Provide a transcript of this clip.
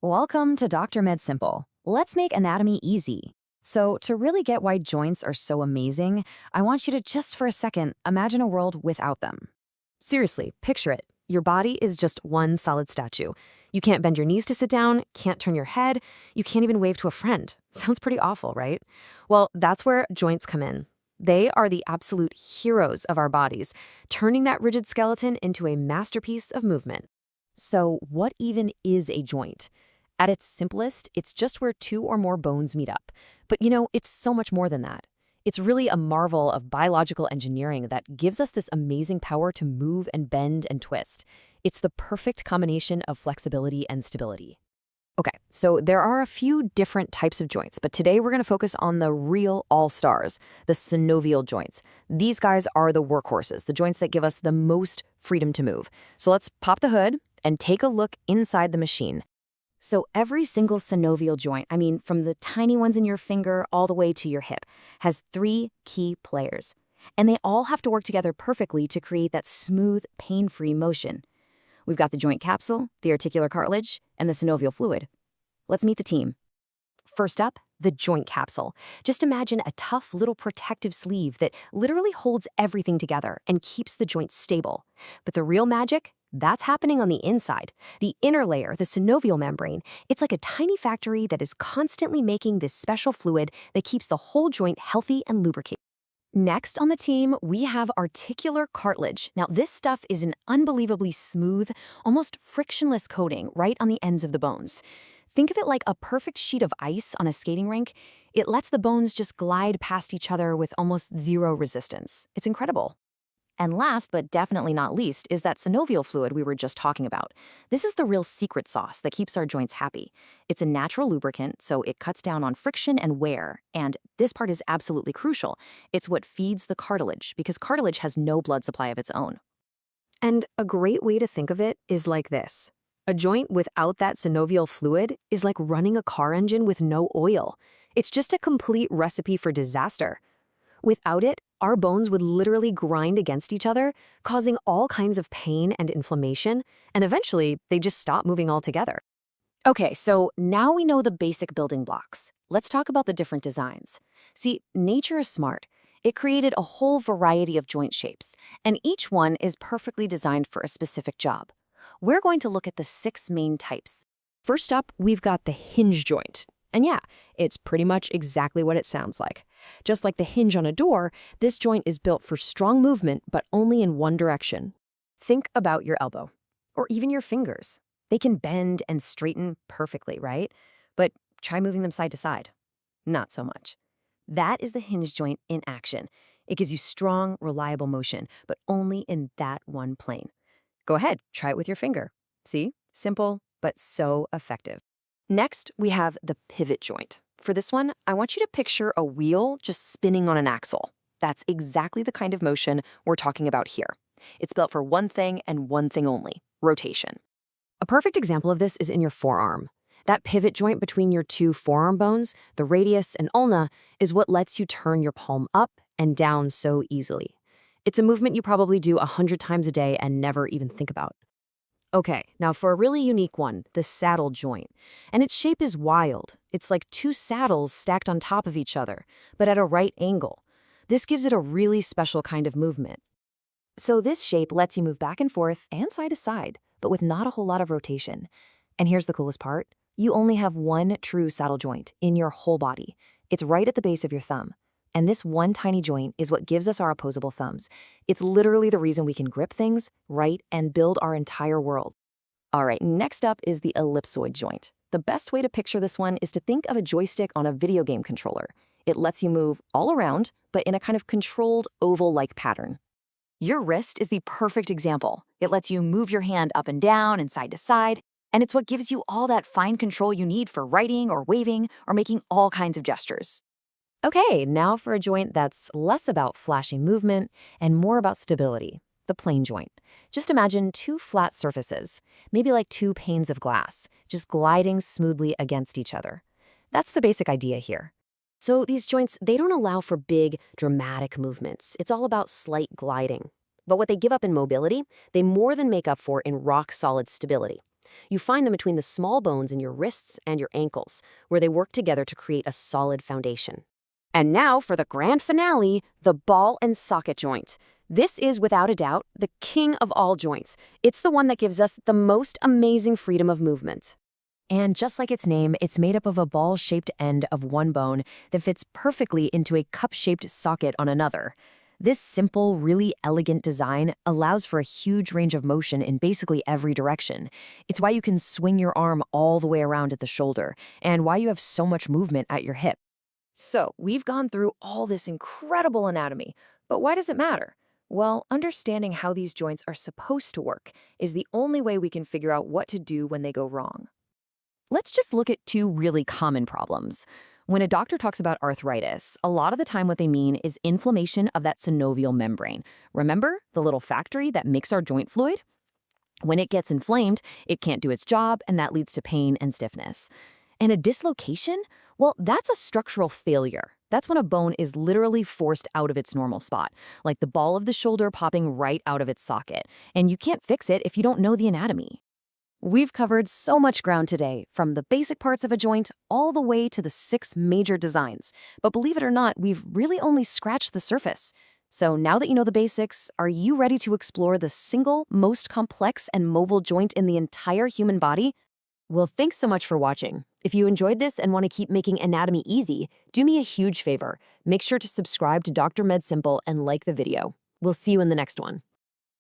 Welcome to Dr. Med Simple. Let's make anatomy easy. So, to really get why joints are so amazing, I want you to just for a second imagine a world without them. Seriously, picture it. Your body is just one solid statue. You can't bend your knees to sit down, can't turn your head, you can't even wave to a friend. Sounds pretty awful, right? Well, that's where joints come in. They are the absolute heroes of our bodies, turning that rigid skeleton into a masterpiece of movement. So, what even is a joint? At its simplest, it's just where two or more bones meet up. But it's so much more than that. It's really a marvel of biological engineering that gives us this amazing power to move and bend and twist. It's the perfect combination of flexibility and stability. Okay, so there are a few different types of joints, but today we're going to focus on the real all-stars, the synovial joints. These guys are the workhorses, the joints that give us the most freedom to move. So let's pop the hood and take a look inside the machine. So every single synovial joint, from the tiny ones in your finger all the way to your hip, has three key players. And they all have to work together perfectly to create that smooth, pain-free motion. We've got the joint capsule, the articular cartilage, and the synovial fluid. Let's meet the team. First up, the joint capsule. Just imagine a tough little protective sleeve that literally holds everything together and keeps the joint stable. But the real magic? That's happening on the inside. The inner layer, the synovial membrane, it's like a tiny factory that is constantly making this special fluid that keeps the whole joint healthy and lubricated. Next on the team, we have articular cartilage. Now, this stuff is an unbelievably smooth, almost frictionless coating right on the ends of the bones. Think of it like a perfect sheet of ice on a skating rink. It lets the bones just glide past each other with almost zero resistance. It's incredible. And last, but definitely not least, is that synovial fluid we were just talking about. This is the real secret sauce that keeps our joints happy. It's a natural lubricant, so it cuts down on friction and wear. And this part is absolutely crucial. It's what feeds the cartilage, because cartilage has no blood supply of its own. And a great way to think of it is like this. A joint without that synovial fluid is like running a car engine with no oil. It's just a complete recipe for disaster. Without it, our bones would literally grind against each other, causing all kinds of pain and inflammation, and eventually, they just stop moving altogether. Okay, so now we know the basic building blocks. Let's talk about the different designs. See, nature is smart. It created a whole variety of joint shapes, and each one is perfectly designed for a specific job. We're going to look at the 6 main types. First up, we've got the hinge joint. And yeah, it's pretty much exactly what it sounds like. Just like the hinge on a door, this joint is built for strong movement, but only in one direction. Think about your elbow, or even your fingers. They can bend and straighten perfectly, right? But try moving them side to side. Not so much. That is the hinge joint in action. It gives you strong, reliable motion, but only in that one plane. Go ahead, try it with your finger. See? Simple, but so effective. Next, we have the pivot joint. For this one, I want you to picture a wheel just spinning on an axle. That's exactly the kind of motion we're talking about here. It's built for one thing and one thing only, rotation. A perfect example of this is in your forearm. That pivot joint between your two forearm bones, the radius and ulna, is what lets you turn your palm up and down so easily. It's a movement you probably do 100 times a day and never even think about. Okay, now for a really unique one, the saddle joint. And its shape is wild. It's like two saddles stacked on top of each other, but at a right angle. This gives it a really special kind of movement. So this shape lets you move back and forth and side to side, but with not a whole lot of rotation. And here's the coolest part. You only have one true saddle joint in your whole body. It's right at the base of your thumb. And this one tiny joint is what gives us our opposable thumbs. It's literally the reason we can grip things, write, and build our entire world. All right, next up is the ellipsoid joint. The best way to picture this one is to think of a joystick on a video game controller. It lets you move all around, but in a kind of controlled oval-like pattern. Your wrist is the perfect example. It lets you move your hand up and down and side to side, and it's what gives you all that fine control you need for writing or waving or making all kinds of gestures. Okay, now for a joint that's less about flashy movement and more about stability, the plane joint. Just imagine two flat surfaces, maybe like two panes of glass, just gliding smoothly against each other. That's the basic idea here. So these joints, they don't allow for big, dramatic movements. It's all about slight gliding. But what they give up in mobility, they more than make up for in rock-solid stability. You find them between the small bones in your wrists and your ankles, where they work together to create a solid foundation. And now for the grand finale, the ball and socket joint. This is, without a doubt, the king of all joints. It's the one that gives us the most amazing freedom of movement. And just like its name, it's made up of a ball-shaped end of one bone that fits perfectly into a cup-shaped socket on another. This simple, really elegant design allows for a huge range of motion in basically every direction. It's why you can swing your arm all the way around at the shoulder, and why you have so much movement at your hip. So, we've gone through all this incredible anatomy, but why does it matter? Well, understanding how these joints are supposed to work is the only way we can figure out what to do when they go wrong. Let's just look at two really common problems. When a doctor talks about arthritis, a lot of the time what they mean is inflammation of that synovial membrane. Remember the little factory that makes our joint fluid? When it gets inflamed, it can't do its job, and that leads to pain and stiffness. And a dislocation? Well, that's a structural failure. That's when a bone is literally forced out of its normal spot, like the ball of the shoulder popping right out of its socket. And you can't fix it if you don't know the anatomy. We've covered so much ground today, from the basic parts of a joint all the way to the 6 major designs. But believe it or not, we've really only scratched the surface. So now that you know the basics, are you ready to explore the single most complex and mobile joint in the entire human body? Well, thanks so much for watching. If you enjoyed this and want to keep making anatomy easy, do me a huge favor. Make sure to subscribe to Dr. Med Simple and like the video. We'll see you in the next one.